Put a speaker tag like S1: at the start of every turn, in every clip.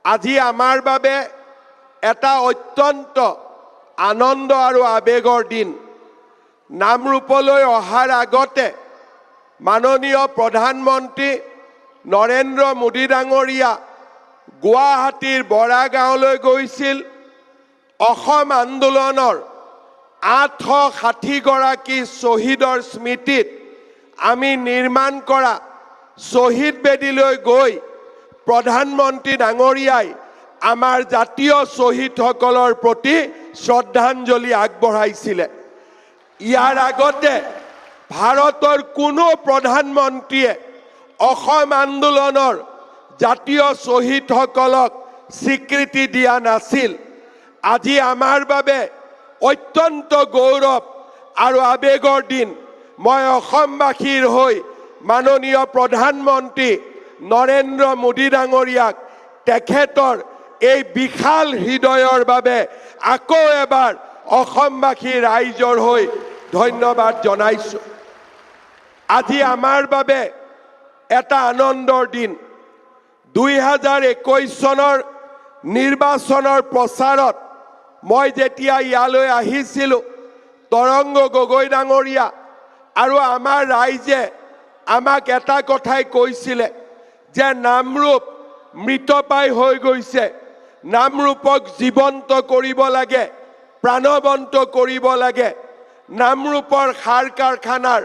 S1: আজি আমাৰ বাবে এটা অত্যন্ত আনন্দ আৰু আবেগৰ দিন। নামৰূপলৈ অহাৰ আগতে মাননীয় প্ৰধানমন্ত্ৰী নৰেন্দ্ৰ মোদী ডাঙৰীয়া গুৱাহাটীৰ বৰাগাঁৱলৈ গৈছিল। অসম আন্দোলনৰ 860 গৰাকী শ্বহীদৰ স্মৃতিত আমি নিৰ্মাণ কৰা শ্বহীদ বেদীলৈ গৈ প্ৰধানমন্ত্ৰী ডাঙৰীয়াই আমাৰ জাতীয় শ্বহীদসকলৰ প্ৰতি শ্ৰদ্ধাঞ্জলি আগবঢ়াইছিলে। ইয়াৰ আগতে ভাৰতৰ কোনো প্ৰধানমন্ত্ৰীয়ে অসম আন্দোলনৰ জাতীয় শ্বহীদসকলক স্বীকৃতি দিয়া নাছিল। আজি আমাৰ বাবে অত্যন্ত গৌৰৱ আৰু আবেগৰ দিন। মই অসমবাসীৰ হৈ মাননীয় প্ৰধানমন্ত্ৰী নৰেন্দ্ৰ মোদী ডাঙৰীয়াক তেখেতৰ এই বিশাল হৃদয়ৰ বাবে আকৌ এবাৰ অসমবাসী ৰাইজৰ হৈ ধন্যবাদ জনাইছো। আজি আমাৰ বাবে এটা আনন্দৰ দিন। 2021 চনৰ নিৰ্বাচনৰ প্ৰচাৰত মই যেতিয়া ইয়ালৈ আহিছিলোঁ, তৰংগ গগৈ ডাঙৰীয়া আৰু আমাৰ ৰাইজে আমাক এটা কথাই কৈছিলে যে নামৰূপ মৃতপ্ৰায় হৈ গৈছে, নামৰূপক জীৱন্ত কৰিব লাগে, প্ৰাণৱন্ত কৰিব লাগে। নামৰূপৰ সাৰ কাৰখানাৰ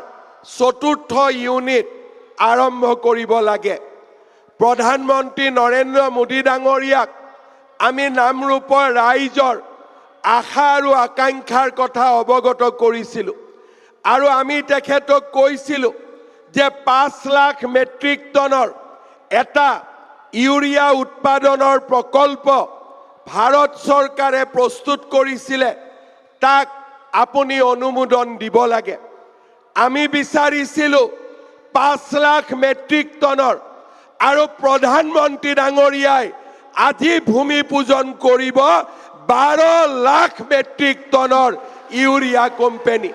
S1: 4ৰ্থ ইউনিট আৰম্ভ কৰিব লাগে। প্ৰধানমন্ত্ৰী নৰেন্দ্ৰ মোদী ডাঙৰীয়াক আমি নামৰূপৰ ৰাইজৰ আশা আৰু আকাংক্ষাৰ কথা অৱগত কৰিছিলোঁ আৰু আমি তেখেতক কৈছিলোঁ যে 5 লাখ মেট্ৰিক টনৰ এটা ইউৰিয়া উৎপাদনৰ প্ৰকল্প ভাৰত চৰকাৰে প্ৰস্তুত কৰিছিলে, তাক আপুনি অনুমোদন দিব লাগে। আমি বিচাৰিছিলোঁ 5 লাখ মেট্ৰিক টনৰ আৰু প্ৰধানমন্ত্ৰী ডাঙৰীয়াই আজি ভূমি পূজন কৰিব 12 লাখ মেট্ৰিক টনৰ ইউৰিয়া কোম্পানী।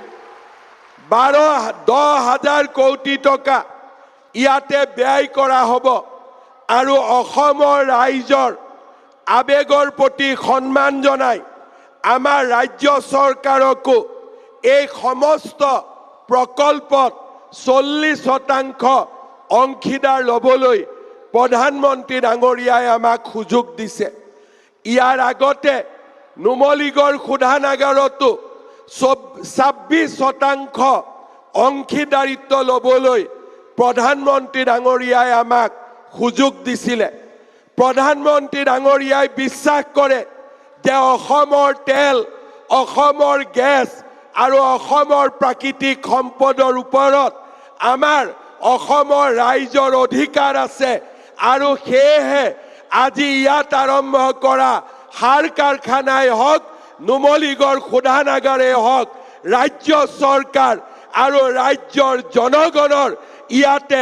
S1: 10,000 কোটি টকা ইয়াতে ব্যয় কৰা হ'ব আৰু অসমৰ ৰাইজৰ আবেগৰ প্ৰতি সন্মান জনাই আমাৰ ৰাজ্য চৰকাৰকো এই সমস্ত প্ৰকল্পত 40% অংশীদাৰ ল'বলৈ প্ৰধানমন্ত্ৰী ডাঙৰীয়াই আমাক সুযোগ দিছে। ইয়াৰ আগতে নুমলীগড় শোধানাগাৰতো 26% অংশীদাৰিত্ব ল'বলৈ প্ৰধানমন্ত্ৰী ডাঙৰীয়াই আমাক সুযোগ দিছিলে। প্ৰধানমন্ত্ৰী ডাঙৰীয়াই বিশ্বাস কৰে যে অসমৰ তেল, অসমৰ গেছ আৰু অসমৰ প্ৰাকৃতিক সম্পদৰ ওপৰত আমাৰ অসমৰ ৰাইজৰ অধিকাৰ আছে আৰু সেয়েহে আজি ইয়াত আৰম্ভ কৰা সাৰ কাৰখানাই হওক, নুমলীগড় শোধানাগাৰে হওক, ৰাজ্য চৰকাৰ আৰু ৰাজ্যৰ জনগণৰ ইয়াতে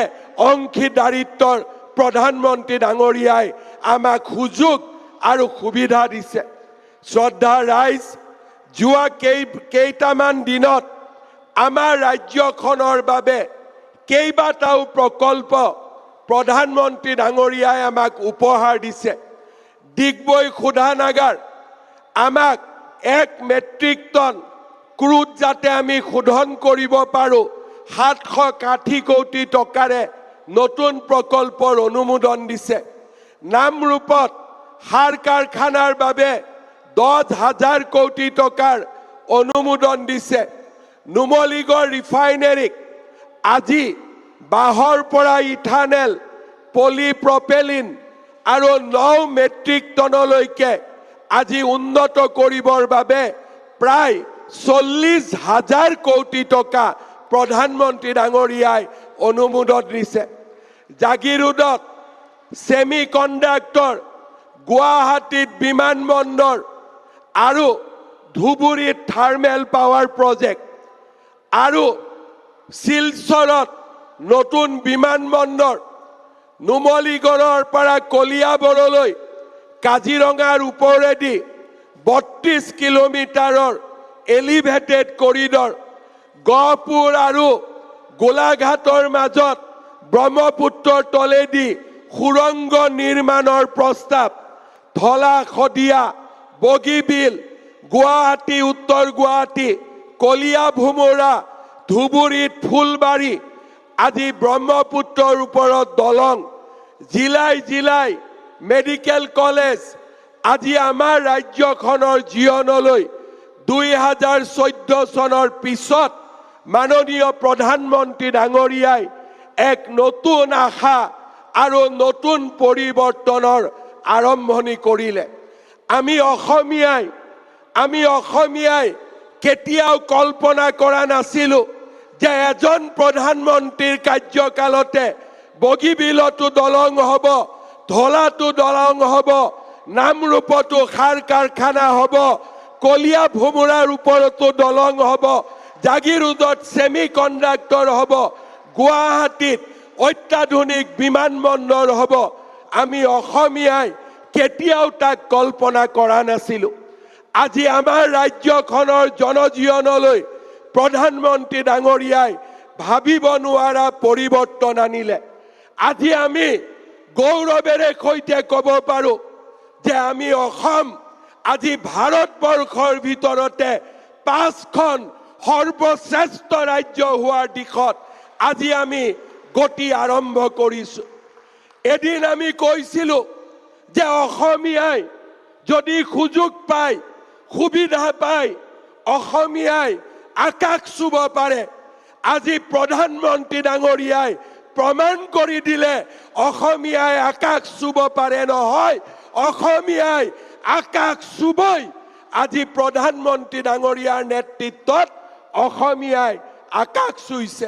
S1: অংশীদাৰিত্বৰ প্ৰধানমন্ত্ৰী ডাঙৰীয়াই আমাক সুযোগ আৰু সুবিধা দিছে। শ্ৰদ্ধা ৰাইজ, যোৱা কেইটামান দিনত আমাৰ ৰাজ্যখনৰ বাবে কেইবাটাও প্ৰকল্প প্ৰধানমন্ত্ৰী ডাঙৰীয়াই আমাক উপহাৰ দিছে। ডিগবৈ শোধানাগাৰ আমাক 1 মেট্ৰিক টন ক্ৰুড যাতে আমি শোধন কৰিব পাৰোঁ 760 কোটি টকাৰে নতুন প্ৰকল্পৰ অনুমোদন দিছে। নামৰূপত সাৰ কাৰখানাৰ বাবে 10,000 কোটি টকাৰ অনুমোদন দিছে। নুমলীগড় ৰিফাইনেৰীক আজি বাঁহৰ পৰা ইথানেল, পলিপ্ৰপেলিন আৰু 9 মেট্ৰিক টনলৈকে আজি উন্নত কৰিবৰ বাবে প্ৰায় 40,000 কোটি টকা প্ৰধানমন্ত্ৰী ডাঙৰীয়াই অনুমোদন দিছে। জাগিৰোডত ছেমি কণ্ডাক্টৰ, গুৱাহাটীত বিমানবন্দৰ আৰু ধুবুৰীত থাৰ্মেল পাৱাৰ প্ৰজেক্ট আৰু শিলচৰত নতুন বিমানবন্দৰ, নুমলীগড়ৰ পৰা কলিয়াবৰলৈ কাজিৰঙাৰ ওপৰেদি 32 কিলোমিটাৰৰ এলিভেটেড কৰিডৰ, গহপুৰ আৰু গোলাঘাটৰ মাজত ব্ৰহ্মপুত্ৰৰ তলেদি সুৰংগ নিৰ্মাণৰ প্ৰস্তাৱ ধলা শদিয়া বগীবিল গুৱাহাটী উত্তৰ গুৱাহাটী কলিয়া ভোমোৰা ধুবুৰীত ফুলবাৰী আজি ব্ৰহ্মপুত্ৰৰ ওপৰত দলং জিলাই জিলাই মেডিকেল কলেজ আজি আমাৰ ৰাজ্যখনৰ জীৱনলৈ 2014 চনৰ পিছত মাননীয় প্ৰধানমন্ত্ৰী ডাঙৰীয়াই এক নতুন আশা আৰু নতুন পৰিৱৰ্তনৰ আৰম্ভণি কৰিলে আমি অসমীয়াই কেতিয়াও কল্পনা কৰা নাছিলো যে এজন প্ৰধানমন্ত্ৰীৰ কাৰ্যকালতে বগীবিলতো দলং হ'ব ধলাতো দলং হ'ব নামৰূপতো সাৰ কাৰখানা হ'ব কলিয়া ভোমোৰাৰ ওপৰতো দলং হ'ব জাগিৰোডত সেমি কণ্ডাক্টৰ হ'ব গুৱাহাটীত অত্যাধুনিক বিমানবন্দৰ হ'ব আমি অসমীয়াই কেতিয়াও তাক কল্পনা কৰা নাছিলো আজি আমাৰ ৰাজ্যখনৰ জনজীৱনলৈ প্ৰধানমন্ত্ৰী ডাঙৰীয়াই ভাবিব নোৱাৰা পৰিৱৰ্তন আনিলে আজি আমি গৌৰৱেৰে সৈতে ক'ব পাৰো যে আমি অসম আজি ভাৰতবৰ্ষৰ ভিতৰতে 5খন সৰ্বশ্ৰেষ্ঠ ৰাজ্য হোৱাৰ দিশত আজি আমি গতি আৰম্ভ কৰিছো এদিন আমি কৈছিলো যে অসমীয়াই যদি সুযোগ পায় সুবিধা পায় অসমীয়াই আকাশ চুব পাৰে আজি প্ৰধানমন্ত্ৰী ডাঙৰীয়াই প্ৰমাণ কৰি দিলে অসমীয়াই আকাশ চুব পাৰে নহয় অসমীয়াই আকাশ চুবই আজি প্ৰধানমন্ত্ৰী ডাঙৰীয়াৰ নেতৃত্বত অসমীয়াই আকাশ চুইছে